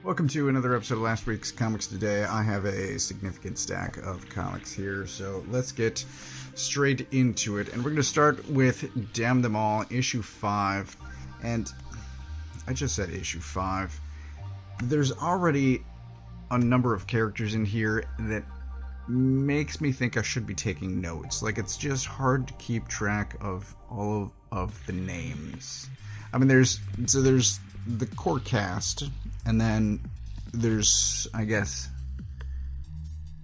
Welcome to another episode of last week's Comics Today. I have a significant stack of comics here, so let's get straight into it. And we're going to start with Damn Them All, issue 5. And I just said issue 5. There's already a number of characters in here that makes me think I should be taking notes. Like, it's just hard to keep track of all of the names. I mean, there's the core cast, and then there's, I guess,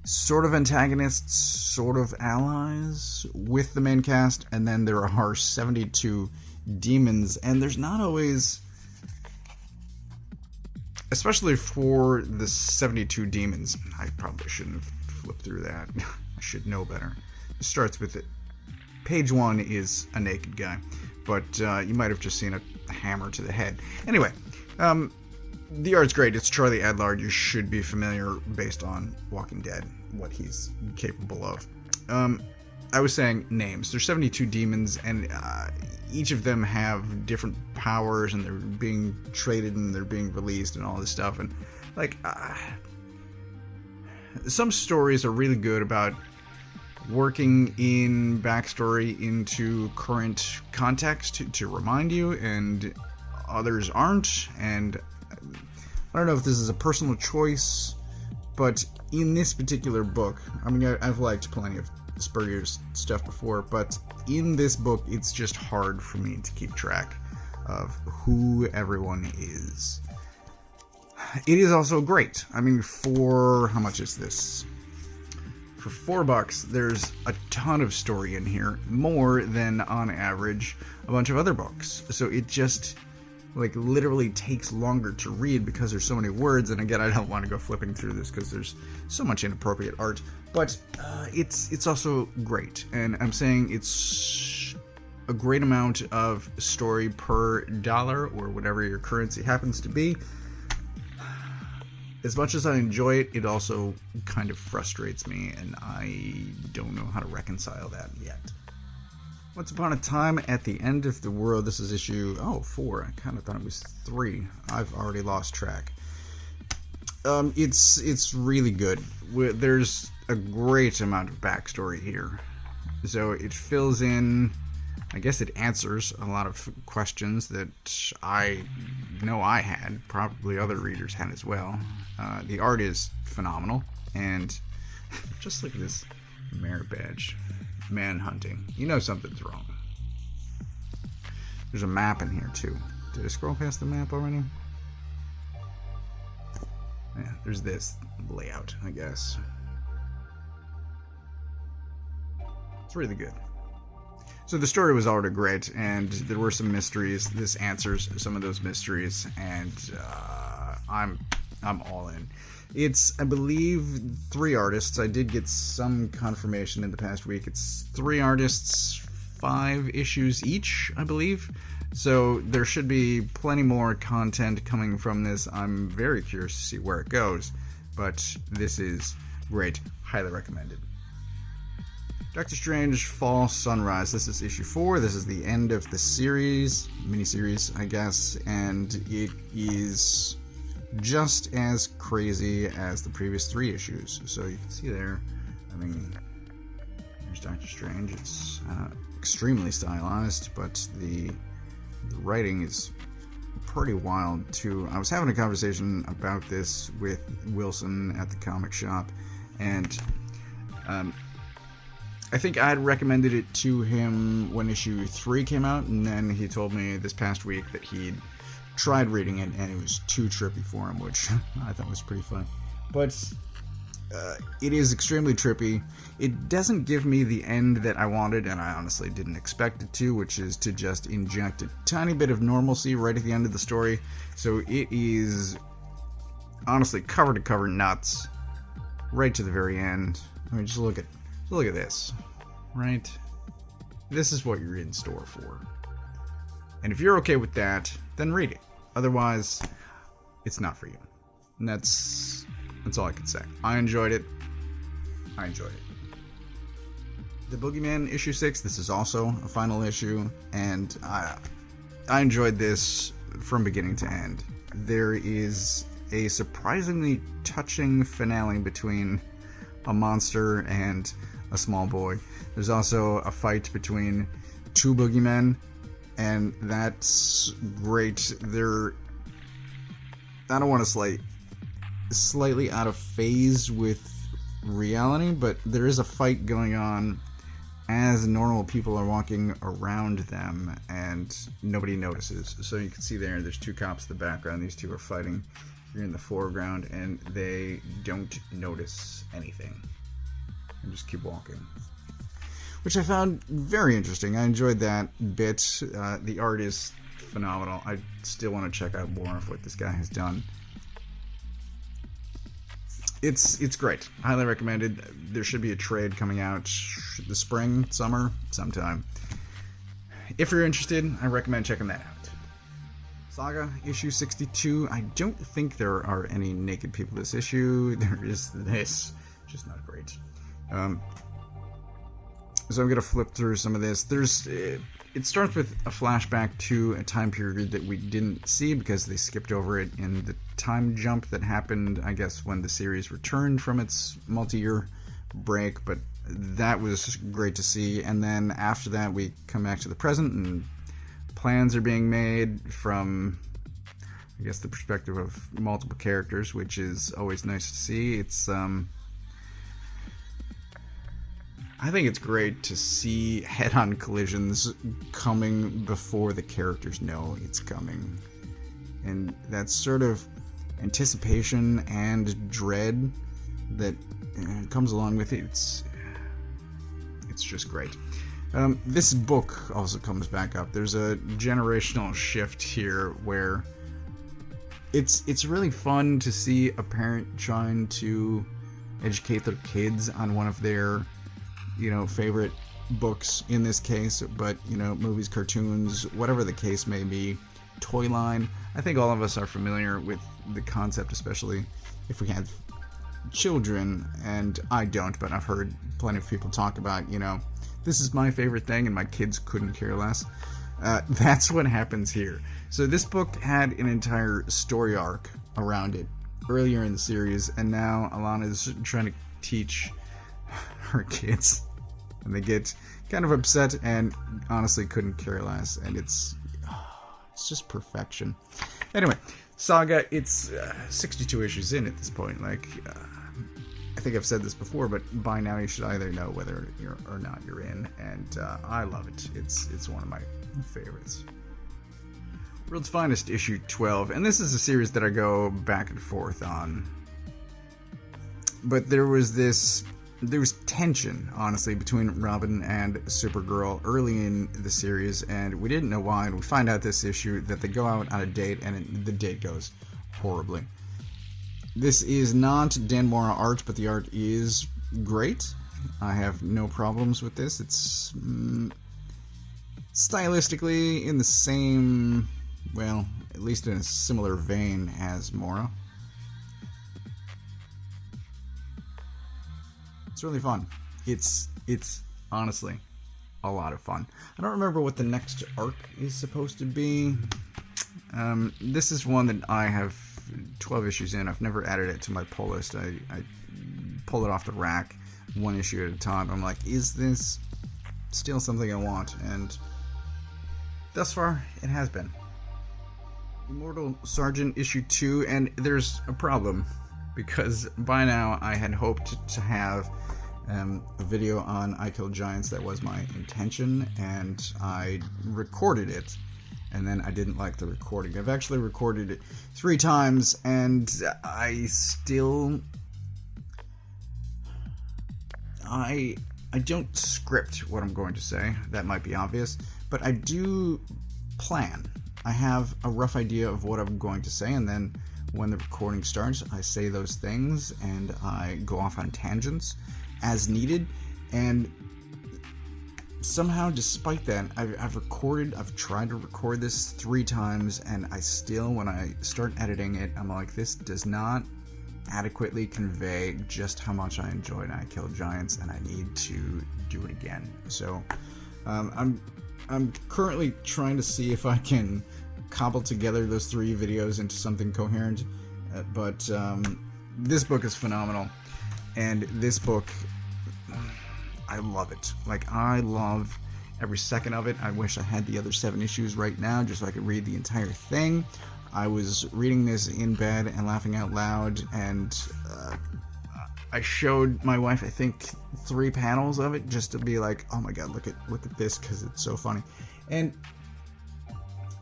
sort of antagonists, sort of allies with the main cast, and then there are 72 demons, and there's not always, especially for the 72 demons, I probably shouldn't have flipped through that. I should know better. It starts with it. Page 1 is a naked guy, but you might have just seen a hammer to the head. Anyway, the art's great. It's Charlie Adlard. You should be familiar, based on Walking Dead, what he's capable of. I was saying names. There's 72 demons, and each of them have different powers, and they're being traded, and they're being released, and all this stuff. And, like, some stories are really good about working in backstory into current context to remind you, and others aren't. And I don't know if this is a personal choice, but in this particular book, I mean, I've liked plenty of Spurrier's stuff before, but in this book, it's just hard for me to keep track of who everyone is. It is also great. I mean, for how much is this? For $4, there's a ton of story in here, more than on average a bunch of other books. So it just, like, literally takes longer to read because there's so many words. And again, I don't want to go flipping through this because there's so much inappropriate art, but it's also great. And I'm saying it's a great amount of story per dollar, or whatever your currency happens to be. As much as I enjoy it, it also kind of frustrates me, and I don't know how to reconcile that yet. Once upon a time at the end of the world, this is issue 4. I kind of thought it was 3. I've already lost track. It's really good. There's a great amount of backstory here, so it fills in. I guess it answers a lot of questions that I know I had, probably other readers had as well. The art is phenomenal, and just look at this merit badge. Manhunting. You know something's wrong. There's a map in here, too. Did I scroll past the map already? Yeah, there's this layout, I guess. It's really good. So the story was already great, and there were some mysteries. This answers some of those mysteries, and I'm all in. It's, I believe, 3 artists. I did get some confirmation in the past week. It's 3 artists, 5 issues each, I believe. So there should be plenty more content coming from this. I'm very curious to see where it goes, but this is great. Highly recommended. Doctor Strange Fall Sunrise. This is issue 4. This is the end of the series, miniseries, I guess, and it is just as crazy as the previous 3 issues. So you can see there, I mean, there's Doctor Strange. It's extremely stylized, but the writing is pretty wild too. I was having a conversation about this with Wilson at the comic shop, and I think I had recommended it to him when issue 3 came out, and then he told me this past week that he'd tried reading it and it was too trippy for him, which I thought was pretty funny. But it is extremely trippy. It doesn't give me the end that I wanted, and I honestly didn't expect it to, which is to just inject a tiny bit of normalcy right at the end of the story. So it is honestly cover to cover nuts right to the very end. I mean, just look at this, right? This is what you're in store for. And if you're okay with that, then read it. Otherwise, it's not for you. And that's all I can say. I enjoyed it. The Boogyman issue 6, this is also a final issue, and I enjoyed this from beginning to end. There is a surprisingly touching finale between a monster and a small boy. There's also a fight between two boogeymen, and that's great. I don't want to slightly out of phase with reality, but there is a fight going on as normal people are walking around them, and nobody notices. So you can see there's two cops in the background. These two are fighting here in the foreground, and they don't notice anything and just keep walking, which I found very interesting. I enjoyed that bit. The art is phenomenal. I still want to check out more of what this guy has done. It's great. Highly recommended. There should be a trade coming out the spring, summer, sometime. If you're interested, I recommend checking that out. Saga, issue 62. I don't think there are any naked people this issue. There is this. Just not great. So I'm going to flip through some of this. It starts with a flashback to a time period that we didn't see because they skipped over it in the time jump that happened, I guess, when the series returned from its multi-year break, but that was great to see. And then after that, we come back to the present, and plans are being made from, I guess, the perspective of multiple characters, which is always nice to see. I think it's great to see head-on collisions coming before the characters know it's coming. And that sort of anticipation and dread that comes along with it, it's just great. This book also comes back up. There's a generational shift here where it's really fun to see a parent trying to educate their kids on one of their favorite books in this case, but movies, cartoons, whatever the case may be, toy line. I think all of us are familiar with the concept, especially if we have children, and I don't, but I've heard plenty of people talk about, this is my favorite thing and my kids couldn't care less. That's what happens here. So this book had an entire story arc around it earlier in the series, and now Alana is trying to teach her kids, and they get kind of upset and honestly couldn't care less, and it's just perfection. Anyway, Saga, it's 62 issues in at this point. I think I've said this before, but by now you should either know whether you're or not you're in, and I love it. It's one of my favorites. World's Finest, issue 12, and this is a series that I go back and forth on, but there was tension, honestly, between Robin and Supergirl early in the series, and we didn't know why, and we find out this issue that they go out on a date, and the date goes horribly. This is not Dan Mora art, but the art is great. I have no problems with this. It's stylistically in the same, well, at least in a similar vein as Mora. It's really fun. It's honestly a lot of fun. I don't remember what the next arc is supposed to be. This is one that I have 12 issues in. I've never added it to my pull list. I pull it off the rack one issue at a time. I'm like, is this still something I want? And thus far, it has been. Immortal Sergeant issue 2, and there's a problem, because by now I had hoped to have a video on I Kill Giants. That was my intention, and I recorded it, and then I didn't like the recording. I've actually recorded it 3 times, and I still... I don't script what I'm going to say. That might be obvious, but I do plan. I have a rough idea of what I'm going to say, and then when the recording starts, I say those things, and I go off on tangents as needed, and somehow, despite that, I've tried to record this 3 times, and I still, when I start editing it, I'm like, this does not adequately convey just how much I enjoyed I Kill Giants, and I need to do it again. So, I'm currently trying to see if I can cobble together those 3 videos into something coherent. but this book is phenomenal, and this book, I love it. Like, I love every second of it. I wish I had the other 7 issues right now just so I could read the entire thing. I was reading this in bed and laughing out loud, and I showed my wife, I think, 3 panels of it just to be like, oh my god, look at this, because it's so funny. And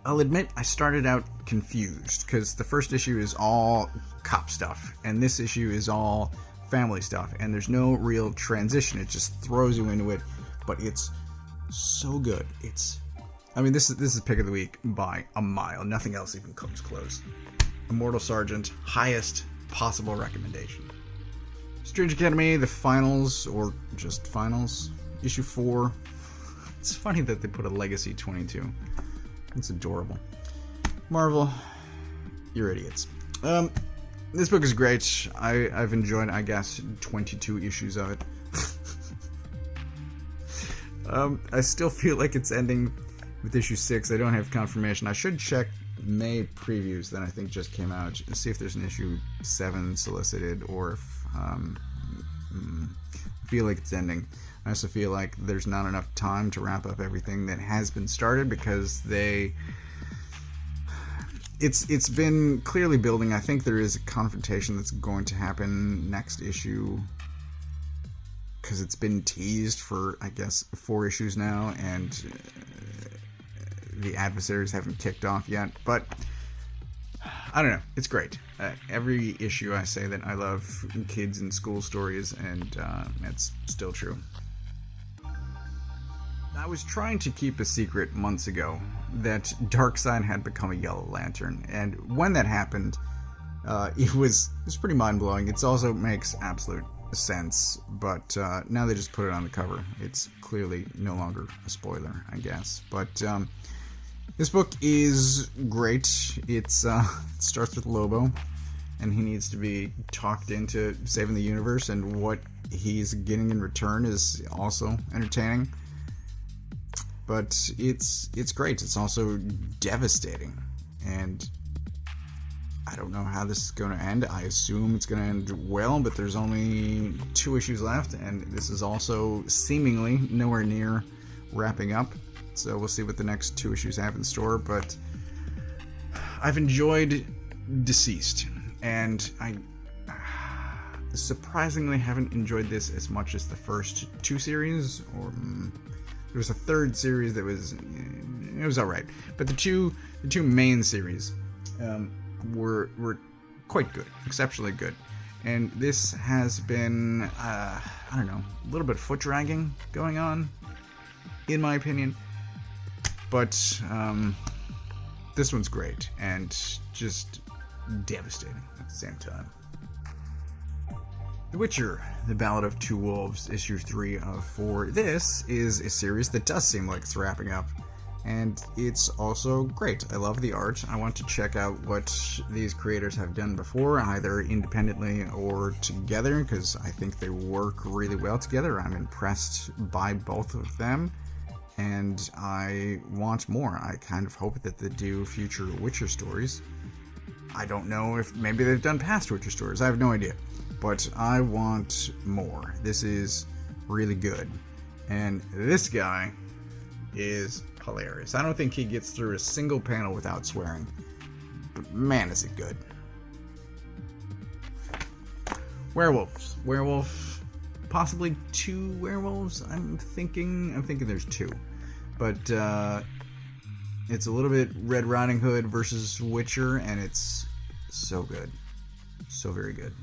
I'll admit, I started out confused, because the first issue is all cop stuff, and this issue is all family stuff, and there's no real transition. It just throws you into it, but it's so good. I mean, this is pick of the week by a mile. Nothing else even comes close. Immortal Sergeant, highest possible recommendation. Strange Academy, the finals, or just finals, issue 4. It's funny that they put a Legacy 22. It's adorable. Marvel, you're idiots. This book is great. I've enjoyed, I guess, 22 issues of it. I still feel like it's ending with issue 6. I don't have confirmation. I should check May previews that I think just came out to see if there's an issue 7 solicited, or if I feel like it's ending. I also feel like there's not enough time to wrap up everything that has been started, because it's been clearly building. I think there is a confrontation that's going to happen next issue, because it's been teased for, I guess, 4 issues now, and the adversaries haven't kicked off yet. But I don't know, it's great. Every issue I say that I love kids and school stories, and that's still true. I was trying to keep a secret months ago that Darkseid had become a Yellow Lantern, and when that happened, it was pretty mind-blowing. It also makes absolute sense, but now they just put it on the cover. It's clearly no longer a spoiler, I guess. But this book is great. It starts with Lobo, and he needs to be talked into saving the universe, and what he's getting in return is also entertaining. But it's great. It's also devastating, and I don't know how this is going to end. I assume it's going to end well, but there's only 2 issues left, and this is also seemingly nowhere near wrapping up. So we'll see what the next 2 issues have in store. But I've enjoyed DCeased, and I surprisingly haven't enjoyed this as much as the first 2 series, or there was a 3rd series that was alright, but the two main series were quite good, exceptionally good. And this has been I don't know, a little bit foot dragging going on, in my opinion, but this one's great and just devastating at the same time. The Witcher, The Ballad of Two Wolves, issue 3 of 4. This is a series that does seem like it's wrapping up, and it's also great. I love the art. I want to check out what these creators have done before, either independently or together, because I think they work really well together. I'm impressed by both of them, and I want more. I kind of hope that they do future Witcher stories. I don't know if maybe they've done past Witcher stories. I have no idea. But I want more. This is really good. And this guy is hilarious. I don't think he gets through a single panel without swearing. But man, is it good. Werewolves. Werewolf. Possibly 2 werewolves. I'm thinking there's 2. But it's a little bit Red Riding Hood versus Witcher, and it's so good. So very good.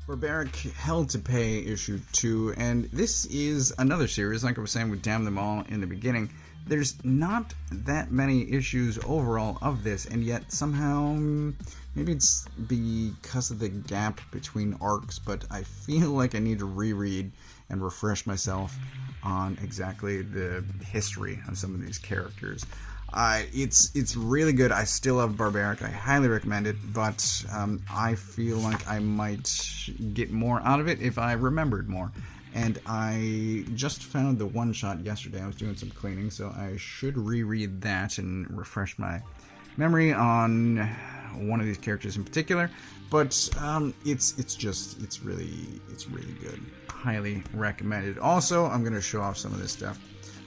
Barbaric, Hell to Pay, issue 2, and this is another series, like I was saying with Damn Them All in the beginning. There's not that many issues overall of this, and yet somehow, maybe it's because of the gap between arcs, but I feel like I need to reread and refresh myself on exactly the history of some of these characters. It's really good. I still love Barbaric. I highly recommend it, but I feel like I might get more out of it if I remembered more. And I just found the one-shot yesterday. I was doing some cleaning, so I should reread that and refresh my memory on one of these characters in particular, but it's really good. Highly recommended. Also, I'm going to show off some of this stuff.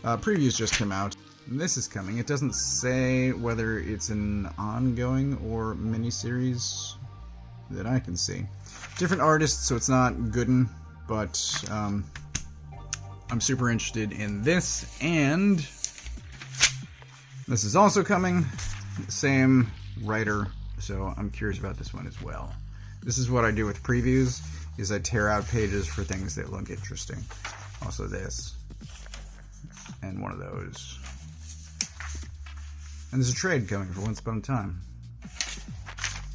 Previews just came out. This is coming. It doesn't say whether it's an ongoing or miniseries that I can see. Different artists, so it's not Gooden, but I'm super interested in this, and this is also coming. Same writer, so I'm curious about this one as well. This is what I do with previews, is I tear out pages for things that look interesting. Also this, and one of those. And there's a trade coming for Once Upon a Time.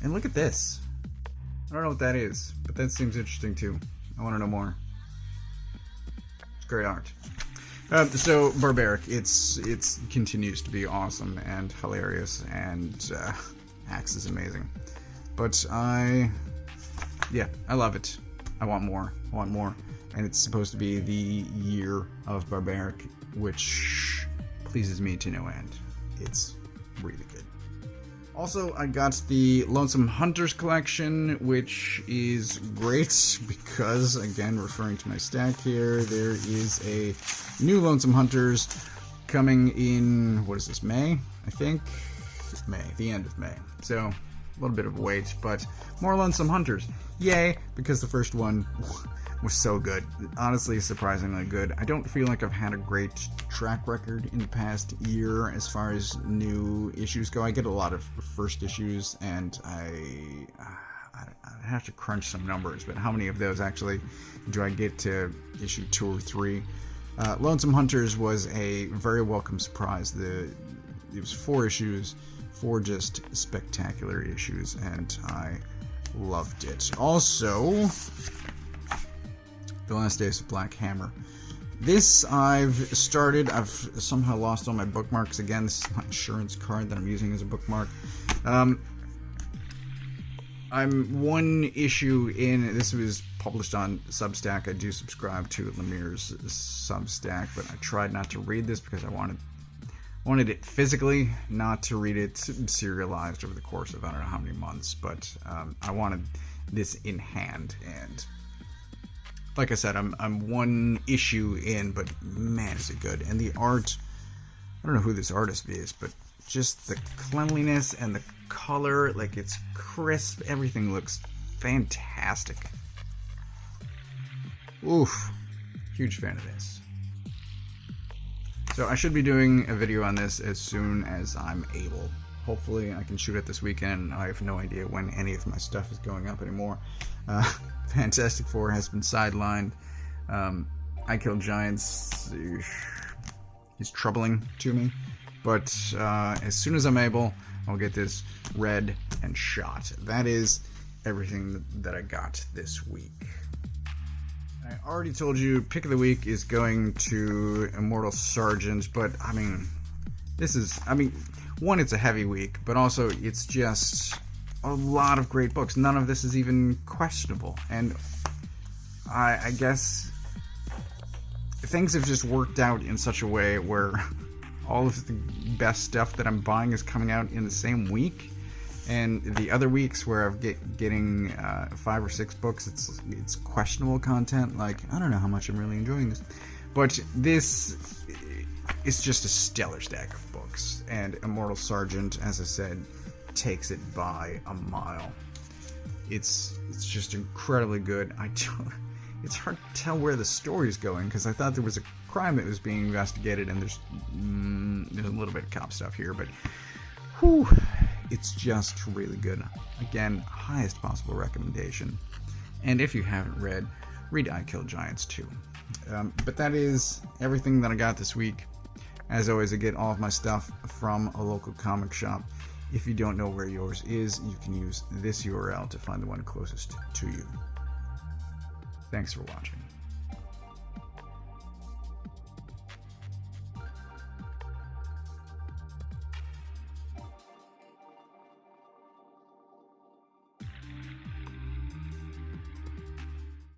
And look at this. I don't know what that is, but that seems interesting too. I want to know more. It's great art. So Barbaric, it continues to be awesome and hilarious, and Axe is amazing. But I love it. I want more. And it's supposed to be the year of Barbaric, which pleases me to no end. It's really good. Also, I got the Lonesome Hunters collection, which is great because, again, referring to my stack here, there is a new Lonesome Hunters coming in, what is this, May? I think? May, the end of May. So, a little bit of a wait, but more Lonesome Hunters. Yay, because the first one was so good. Honestly, surprisingly good. I don't feel like I've had a great track record in the past year as far as new issues go. I get a lot of first issues, and I have to crunch some numbers, but how many of those actually do I get to issue 2 or 3? Lonesome Hunters was a very welcome surprise. It was 4 issues, 4 just spectacular issues, and I loved it. Also, The Last Days of Black Hammer. This I've started. I've somehow lost all my bookmarks again. This is my insurance card that I'm using as a bookmark. I'm 1 issue in. This was published on Substack. I do subscribe to Lemire's Substack, but I tried not to read this because I wanted it physically, not to read it serialized over the course of I don't know how many months, but I wanted this in hand. And like I said, I'm 1 issue in, but man, is it good. And the art, I don't know who this artist is, but just the cleanliness and the color, like it's crisp, everything looks fantastic. Oof, huge fan of this. So I should be doing a video on this as soon as I'm able. Hopefully I can shoot it this weekend. I have no idea when any of my stuff is going up anymore. Fantastic Four has been sidelined. I Kill Giants is troubling to me. But as soon as I'm able, I'll get this read and shot. That is everything that I got this week. I already told you, pick of the week is going to Immortal Sergeant, but I mean, one, it's a heavy week, but also it's just a lot of great books. None of this is even questionable, and I guess things have just worked out in such a way where all of the best stuff that I'm buying is coming out in the same week, and the other weeks where I'm getting 5 or 6 books, it's questionable content. Like, I don't know how much I'm really enjoying this, but this is just a stellar stack of books, and Immortal Sergeant, as I said, takes it by a mile. It's just incredibly good. It's hard to tell where the story's going, because I thought there was a crime that was being investigated, and there's a little bit of cop stuff here, but whew, it's just really good. Again, highest possible recommendation. And if you haven't read I Kill Giants too. But that is everything that I got this week. As always, I get all of my stuff from a local comic shop. If you don't know where yours is, you can use this URL to find the one closest to you. Thanks for watching.